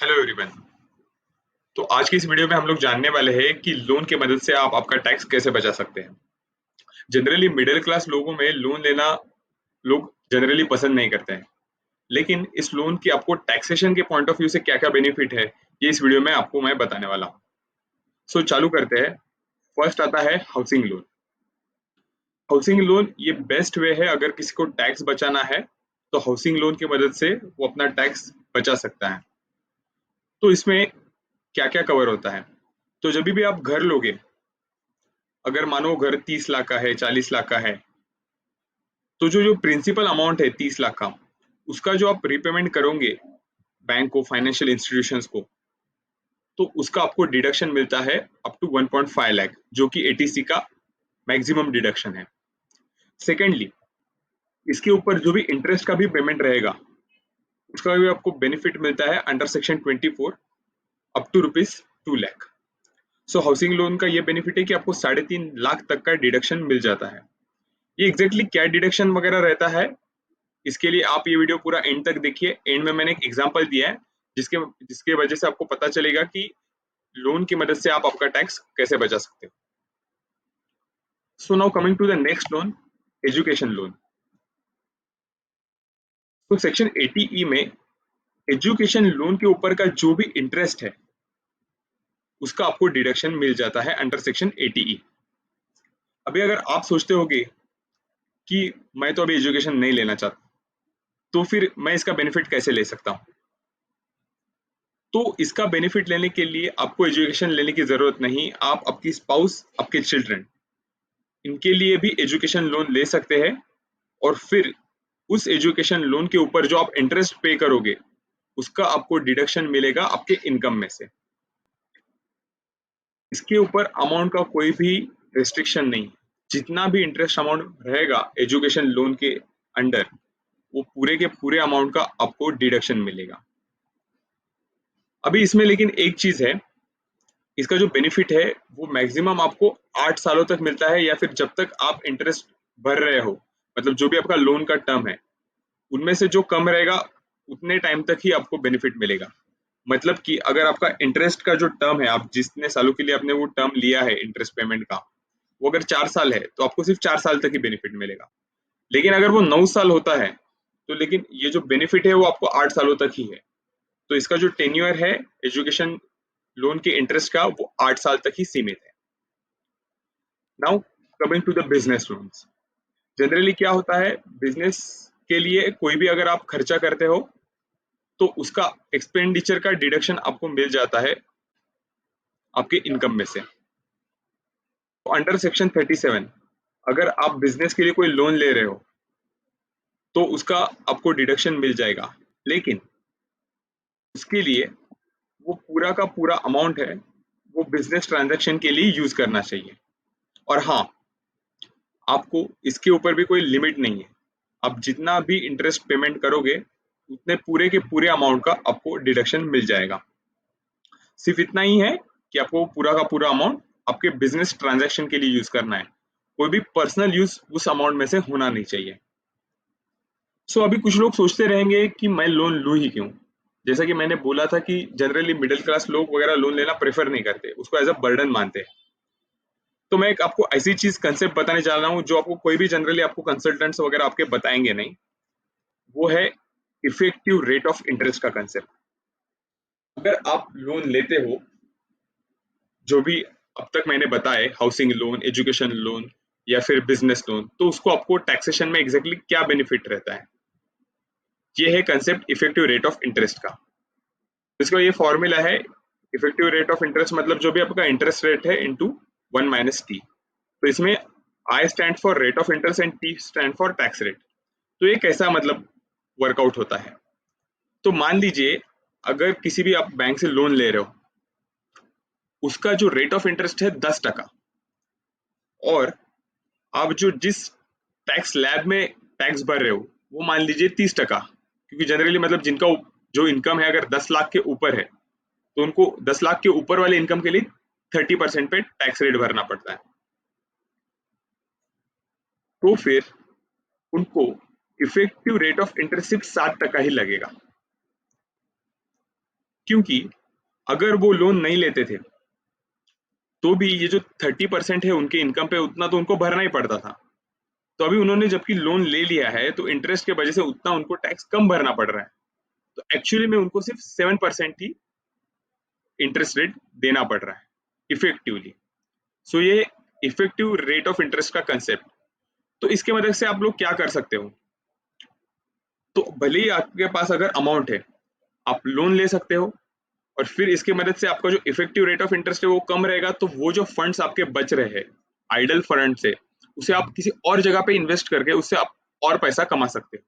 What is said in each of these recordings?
Hello everyone. तो आज की इस वीडियो में हम लोग जानने वाले हैं कि लोन की मदद से आप आपका टैक्स कैसे बचा सकते हैं। जनरली मिडिल क्लास लोगों में लोन लेना लोग जनरली पसंद नहीं करते हैं, लेकिन इस लोन की आपको टैक्सेशन के पॉइंट ऑफ व्यू से क्या-क्या बेनिफिट है, ये इस वीडियो में आपको मैं बताने वाला हूँ। सो चालू करते हैं। फर्स्ट आता है हाउसिंग लोन। हाउसिंग लोन ये बेस्ट वे है अगर किसी को टैक्स बचाना है, तो हाउसिंग लोन की मदद से वो अपना टैक्स बचा सकता है। तो इसमें क्या-क्या कवर होता है? तो जब भी आप घर लोगे, अगर मानो घर 30 लाख का है, 40 लाख का है, तो जो जो प्रिंसिपल अमाउंट है 30 लाख का, उसका जो आप रीपेमेंट करोगे बैंक को, फाइनेंशियल इंस्टीट्यूशंस को, तो उसका आपको डिडक्शन मिलता है अप टू 1.5 लाख, जो कि एटीसी का मैक्सिमम डिडक्शन है। सेकेंडली, इसके ऊपर जो भी इंटरेस्ट का भी पेमेंट रहेगा, उसका भी आपको बेनिफिट मिलता है under section 24 up to ₹2 lakh. So housing loan का ये बेनिफिट है कि आपको 3.5 लाख तक का डिडक्शन मिल जाता है। ये एग्जैक्टली क्या डिडक्शन वगैरह रहता है, इसके लिए आप ये वीडियो पूरा एंड तक देखिए। एंड में मैंने एक एग्जांपल दिया है जिसके जिसके वजह से आपको पता चलेगा कि लोन की मदद से आप आपका टैक्स कैसे बचा सकते हो। So now coming to the next loan, education loan. तो सेक्शन 80E में एजुकेशन लोन के ऊपर का जो भी इंटरेस्ट है, उसका आपको डिडक्शन मिल जाता है अंडर सेक्शन 80E। अभी अगर आप सोचते होगे कि मैं तो अभी एजुकेशन नहीं लेना चाहता, तो फिर मैं इसका बेनिफिट कैसे ले सकता हूँ? तो इसका बेनिफिट लेने के लिए आपको एजुकेशन लेने की जरूरत नहीं, आप आपकी स्पाउस, आपके चिल्ड्रन, इनके लिए भी एजुकेशन लोन ले सकते हैं। और फिर उस एजुकेशन लोन के ऊपर जो आप इंटरेस्ट पे करोगे, उसका आपको डिडक्शन मिलेगा आपके इनकम में से। इसके ऊपर अमाउंट का कोई भी रेस्ट्रिक्शन नहीं। जितना भी इंटरेस्ट अमाउंट रहेगा एजुकेशन लोन के अंडर, वो पूरे के पूरे अमाउंट का आपको डिडक्शन मिलेगा। अभी इसमें लेकिन एक चीज है, इसका जो बेनिफिट है वो मैक्सिमम आपको 8 सालों तक मिलता है, या फिर जब तक आप इंटरेस्ट भर रहे हो, मतलब जो भी आपका लोन का टर्म है, उनमें से जो कम रहेगा उतने टाइम तक ही आपको बेनिफिट मिलेगा। मतलब कि अगर आपका इंटरेस्ट का जो टर्म है, आप जितने सालों के लिए आपने वो टर्म लिया है इंटरेस्ट पेमेंट का, वो अगर 4 साल है तो आपको सिर्फ 4 साल तक ही बेनिफिट मिलेगा। लेकिन अगर वो 9 साल होता है, तो लेकिन ये जो बेनिफिट है वो आपको 8 सालों तक ही है। तो इसका जो टेन्योर है एजुकेशन लोन के इंटरेस्ट का, वो 8 साल तक ही सीमित है। Now coming to the business loans. Generally क्या होता है, बिजनेस के लिए कोई भी अगर आप खर्चा करते हो, तो उसका एक्सपेंडिचर का डिडक्शन आपको मिल जाता है आपके इनकम में से। तो अंडर सेक्शन 37 अगर आप बिजनेस के लिए कोई लोन ले रहे हो, तो उसका आपको डिडक्शन मिल जाएगा। लेकिन उसके लिए वो पूरा का पूरा अमाउंट है, वो बिजनेस ट्रांजैक्शन के लिए यूज करना चाहिए। और हाँ, आपको इसके ऊपर भी कोई लिमिट नहीं है। आप जितना भी इंटरेस्ट पेमेंट करोगे, उतने पूरे के पूरे अमाउंट का आपको डिडक्शन मिल जाएगा। सिर्फ इतना ही है कि आपको पूरा का पूरा अमाउंट आपके बिजनेस ट्रांजैक्शन के लिए यूज करना है। कोई भी पर्सनल यूज उस अमाउंट में से होना नहीं चाहिए। सो अभी कुछ लोग सोचते रहेंगे कि मैं लोन लूं ही क्यों। जैसा कि मैंने बोला था कि जनरली मिडिल क्लास लोग वगैरह लोन लेना प्रेफर नहीं करते, उसको एज अ बर्डन मानते हैं। तो मैं एक आपको ऐसी चीज कंसेप्ट बताने जा रहा हूँ जो आपको कोई भी जनरली आपको कंसल्टेंट्स वगैरह आपके बताएंगे नहीं। वो है इफेक्टिव रेट ऑफ इंटरेस्ट का कंसेप्ट। अगर आप लोन लेते हो, जो भी अब तक मैंने बताए, हाउसिंग लोन, एजुकेशन लोन या फिर बिजनेस लोन, तो उसको आपको टैक्सेशन में एग्जैक्टली क्या बेनिफिट रहता है, ये है concept effective rate of interest का। इसका ये फॉर्मूला है, इफेक्टिव रेट ऑफ इंटरेस्ट मतलब जो भी आपका इंटरेस्ट रेट है इनटू 1 - t। तो इसमें I stand for rate of interest and T stand for tax rate. तो ये कैसा मतलब वर्कआउट होता है? तो मान लीजिए अगर किसी भी आप बैंक से लोन ले रहे हो, उसका जो रेट ऑफ इंटरेस्ट है 10%, और आप जो जिस टैक्स लैब में टैक्स भर रहे हो वो मान लीजिए 30%, क्योंकि जनरली मतलब जिनका जो इनकम है अगर 10 लाख के ऊपर है, तो उनको 10 लाख के ऊपर वाले इनकम के लिए 30% पे टैक्स रेट भरना पड़ता है। तो फिर उनको इफेक्टिव रेट ऑफ इंटरेस्ट सिर्फ 7% ही लगेगा। क्योंकि अगर वो लोन नहीं लेते थे तो भी ये जो 30% है उनके इनकम पे, उतना तो उनको भरना ही पड़ता था। तो अभी उन्होंने जबकि लोन ले लिया है तो इंटरेस्ट के वजह से उतना उनको टैक्स कम भरना पड़ रहा है। तो एक्चुअली में उनको सिर्फ 7% ही इंटरेस्ट रेट देना पड़ रहा है इफेक्टिवली। सो ये इफेक्टिव रेट ऑफ इंटरेस्ट का कंसेप्ट। तो इसके मदद से आप लोग क्या कर सकते हो, तो भले ही आपके पास अगर अमाउंट है आप लोन ले सकते हो, और फिर इसके मदद से आपका जो इफेक्टिव रेट ऑफ इंटरेस्ट है वो कम रहेगा, तो वो जो फंड्स आपके बच रहे हैं आइडल फंड से, उसे आप किसी और जगह पे इन्वेस्ट करके उससे आप और पैसा कमा सकते हो।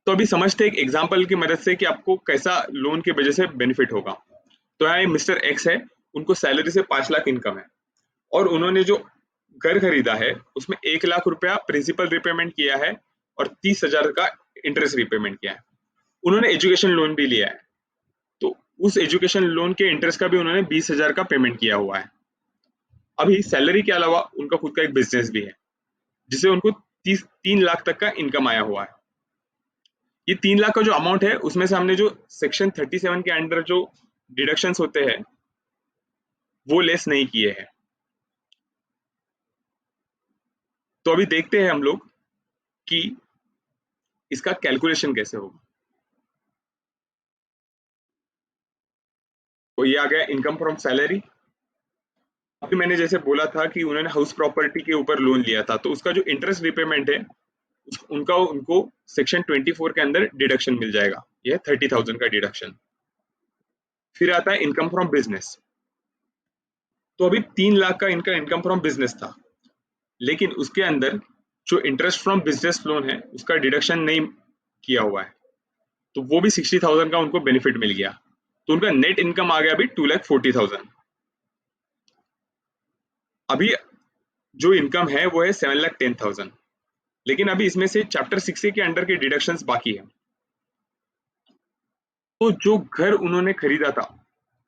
तो अभी समझते हैं एक एग्जांपल की मदद से कि आपको कैसा लोन की वजह से बेनिफिट होगा। तो यहाँ मिस्टर एक्स है, उनको सैलरी से 5 लाख इनकम है, और उन्होंने जो घर खरीदा है उसमें 1 लाख रुपया प्रिंसिपल रिपेमेंट किया है और 30,000 का इंटरेस्ट रिपेमेंट किया है। उन्होंने एजुकेशन लोन भी लिया है, तो उस एजुकेशन लोन के इंटरेस्ट का भी उन्होंने 20,000 का पेमेंट किया हुआ है। अभी सैलरी के अलावा उनका खुद का एक बिजनेस भी है जिसे उनको 3 लाख तक का इनकम आया हुआ है। ये 3 लाख का जो अमाउंट है उसमें से हमने जो सेक्शन 37 के अंडर जो डिडक्शंस होते हैं वो लेस नहीं किए हैं। तो अभी देखते हैं हम लोग कि इसका कैलकुलेशन कैसे होगा। तो ये आ गया इनकम फ्रॉम सैलरी। अभी मैंने जैसे बोला था कि उन्होंने हाउस प्रॉपर्टी के ऊपर लोन लिया था, तो उसका जो इंटरेस्ट रिपेमेंट है उनका उनको सेक्शन 24 के अंदर डिडक्शन मिल जाएगा, ये 30,000 का डिडक्शन। फिर आता है इनकम फ्रॉम बिजनेस। तो अभी 3 लाख का इनका इनकम फ्रॉम बिजनेस था, लेकिन उसके अंदर जो इंटरेस्ट फ्रॉम बिजनेस लोन है उसका डिडक्शन नहीं किया हुआ है, तो वो भी 60,000 का उनको बेनिफिट मिल गया। तो उनका नेट इनकम आ गया अभी 2,40,000। अभी जो इनकम है वो है 7,10,000, लेकिन अभी इसमें से चैप्टर 6 के अंडर के डिडक्शंस बाकी है। तो जो घर उन्होंने खरीदा था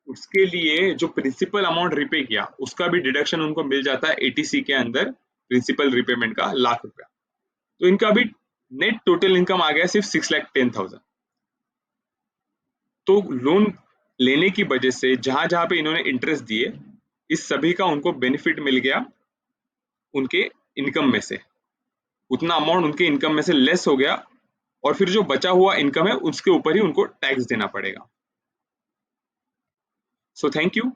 उसके लिए जो प्रिंसिपल अमाउंट रिपे किया उसका भी डिडक्शन उनको मिल जाता है 80C के अंदर, प्रिंसिपल रिपेमेंट का 1,00,000 रुपया। तो इनका भी नेट टोटल इनकम आ गया सिर्फ 6,10,000। तो लोन लेने की वजह से जहां जहां पे इन्होंने इंटरेस्ट दिए, इस सभी का उनको बेनिफिट मिल गया उनके इनकम में से, उतना अमाउंट उनके इनकम में से लेस हो गया, और फिर जो बचा हुआ इनकम है उसके ऊपर ही उनको टैक्स देना पड़ेगा। So thank you.